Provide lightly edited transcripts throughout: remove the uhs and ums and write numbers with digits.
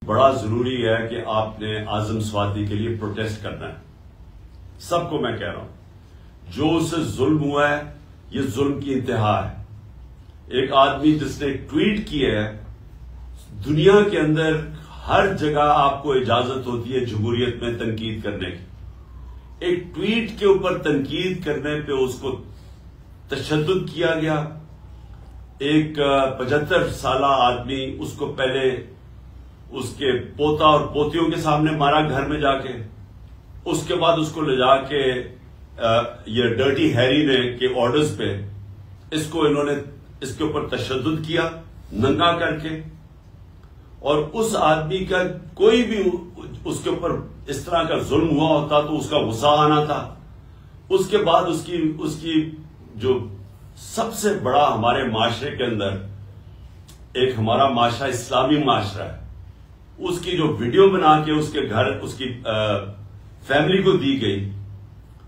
بڑا ضروری ہے کہ آپ نے اعظم سواتی کے لیے پروٹیسٹ کرنا ہے. سب کو میں کہہ رہا ہوں جو اسے ظلم ہوا ہے یہ ظلم کی انتہا ہے. ایک آدمی جس نے ٹویٹ کیا ہے، دنیا کے اندر ہر جگہ آپ کو اجازت ہوتی ہے جمہوریت میں تنقید کرنے کی. ایک ٹویٹ کے اوپر تنقید کرنے پہ اس کو تشدد کیا گیا. ایک 75 سالہ آدمی، اس کو پہلے اس کے پوتا اور پوتیوں کے سامنے مارا گھر میں جا کے، اس کے بعد اس کو لے جا کے یہ ڈرٹی ہیری نے کے آرڈرز پہ اس کو انہوں نے اس کے اوپر تشدد کیا ننگا کر کے. اور اس آدمی کا کوئی بھی اس کے اوپر اس طرح کا ظلم ہوا ہوتا تو اس کا غصہ آنا تھا. اس کے بعد اس کی جو سب سے بڑا ہمارے معاشرے کے اندر، ایک ہمارا معاشرہ اسلامی معاشرہ ہے، اس کی جو ویڈیو بنا کے اس کے گھر اس کی فیملی کو دی گئی،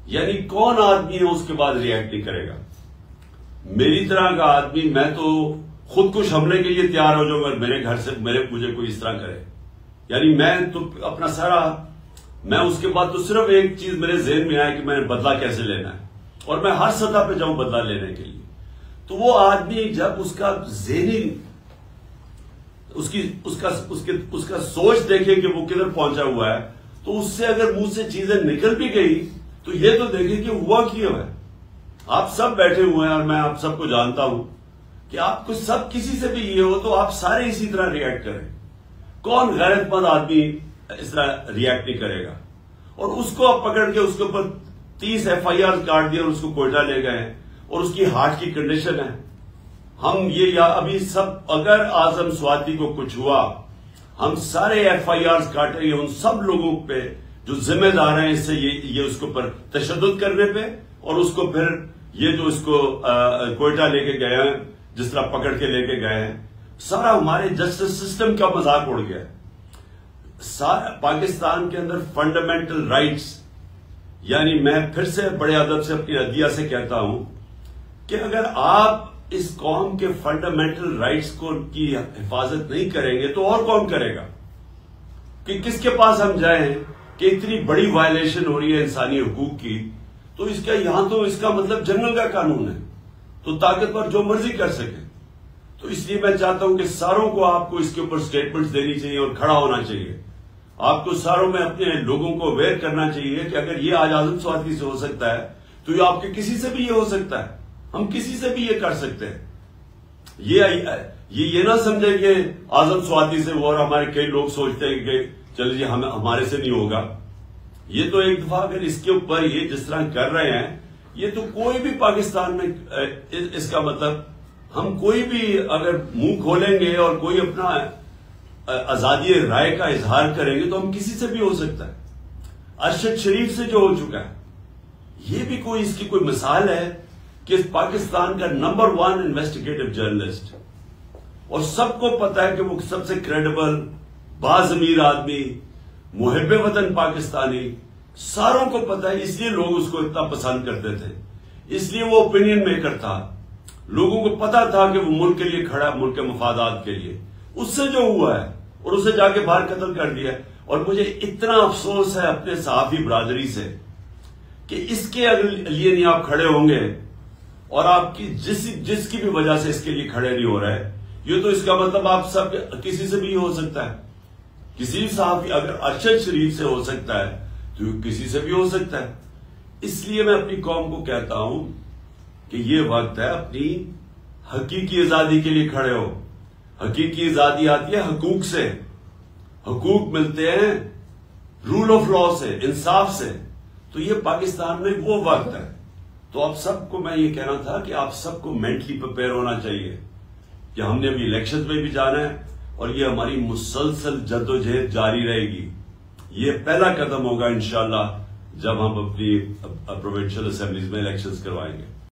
یعنی کون آدمی ہے اس کے بعد ریئیکٹ نہیں کرے گا؟ میری طرح کا آدمی، میں تو خودکش حملے کے لیے تیار ہو جاؤں گا میرے گھر سے مجھے کوئی اس طرح کرے. یعنی میں تو اپنا سارا، میں اس کے بعد تو صرف ایک چیز میرے ذہن میں آیا کہ میں نے بدلہ کیسے لینا ہے، اور میں ہر سطح پہ جاؤں بدلہ لینے کے لیے. تو وہ آدمی جب اس کا ذہنی اس کا سوچ دیکھے کہ وہ کدھر پہنچا ہوا ہے، تو اس سے اگر منہ سے چیزیں نکل بھی گئی تو یہ تو دیکھیں کہ ہوا کیا ہے. آپ سب بیٹھے ہوئے ہیں اور میں آپ سب کو جانتا ہوں کہ آپ کو سب کسی سے بھی یہ ہو تو آپ سارے اسی طرح ریئیکٹ کریں. کون غیرت مند آدمی اس طرح ریئیکٹ نہیں کرے گا؟ اور اس کو آپ پکڑ کے اس کے اوپر 30 FIR کاٹ دیا اور اس کو کوئٹہ لے گئے ہیں، اور اس کی ہارٹ کی کنڈیشن ہے. ہم یہ یا ابھی سب، اگر اعظم سواتی کو کچھ ہوا، ہم سارے FIR کاٹیں گے ان سب لوگوں پہ جو ذمہ دار ہیں اس سے یہ اس کے اوپر تشدد کرنے پہ، اور اس کو پھر یہ جو اس کو کوئٹہ لے کے گئے ہیں، جس طرح پکڑ کے لے کے گئے ہیں. سارا ہمارے جسٹس سسٹم کا مذاق اڑ گیا. سارا پاکستان کے اندر فنڈامنٹل رائٹس، یعنی میں پھر سے بڑے ادب سے اپنی عدیہ سے کہتا ہوں کہ اگر آپ اس قوم کے فنڈامنٹل رائٹس کی حفاظت نہیں کریں گے تو اور کون کرے گا؟ کہ کس کے پاس ہم جائیں کہ اتنی بڑی وائلیشن ہو رہی ہے انسانی حقوق کی، تو اس کا یہاں تو اس کا مطلب جنگل کا قانون ہے، تو طاقتور جو مرضی کر سکے. تو اس لیے میں چاہتا ہوں کہ ساروں کو آپ کو اس کے اوپر سٹیٹمنٹس دینی چاہیے اور کھڑا ہونا چاہیے. آپ کو ساروں میں اپنے لوگوں کو اویئر کرنا چاہیے کہ اگر یہ آج اعظم سواتی سے ہو سکتا ہے تو یہ آپ کے کسی سے بھی یہ ہو سکتا ہے. ہم کسی سے بھی یہ کر سکتے ہیں. یہ نہ سمجھے کہ اعظم سواتی سے وہ، اور ہمارے کئی لوگ سوچتے ہیں کہ چل جی ہمارے سے نہیں ہوگا. یہ تو ایک دفعہ اگر اس کے اوپر یہ جس طرح کر رہے ہیں، یہ تو کوئی بھی پاکستان میں اس کا مطلب، ہم کوئی بھی اگر منہ کھولیں گے اور کوئی اپنا آزادی رائے کا اظہار کریں گے تو ہم کسی سے بھی ہو سکتا ہے. ارشد شریف سے جو ہو چکا ہے، یہ بھی کوئی اس کی کوئی مثال ہے کہ پاکستان کا نمبر 1 انویسٹیگیٹو جرنلسٹ، اور سب کو پتا ہے کہ وہ سب سے کریڈیبل باضمیر آدمی، محب وطن پاکستانی، ساروں کو پتا ہے. اس لیے لوگ اس کو اتنا پسند کرتے تھے، اس لیے وہ اوپینین میکر تھا. لوگوں کو پتا تھا کہ وہ ملک کے لیے کھڑا، ملک کے مفادات کے لیے. اس سے جو ہوا ہے اور اسے جا کے باہر قتل کر دیا. اور مجھے اتنا افسوس ہے اپنے صحافی برادری سے کہ اس کے لیے نہیں آپ کھڑے ہوں گے، اور آپ کی جس کی بھی وجہ سے اس کے لیے کھڑے نہیں ہو رہے، یہ تو اس کا مطلب آپ سب کسی سے بھی ہو سکتا ہے. کسی بھی صحافی، اگر ارشد شریف سے ہو سکتا ہے تو کسی سے بھی ہو سکتا ہے. اس لیے میں اپنی قوم کو کہتا ہوں کہ یہ وقت ہے اپنی حقیقی آزادی کے لیے کھڑے ہو. حقیقی آزادی آتی ہے حقوق سے. حقوق ملتے ہیں رول آف لا سے، انصاف سے. تو یہ پاکستان میں وہ وقت ہے. تو آپ سب کو میں یہ کہنا تھا کہ آپ سب کو مینٹلی پریپیئر ہونا چاہیے کہ ہم نے ابھی الیکشنز میں بھی جانا ہے، اور یہ ہماری مسلسل جدوجہد جاری رہے گی. یہ پہلا قدم ہوگا انشاءاللہ جب ہم اپنی پروونشل اسمبلیز میں الیکشنز کروائیں گے.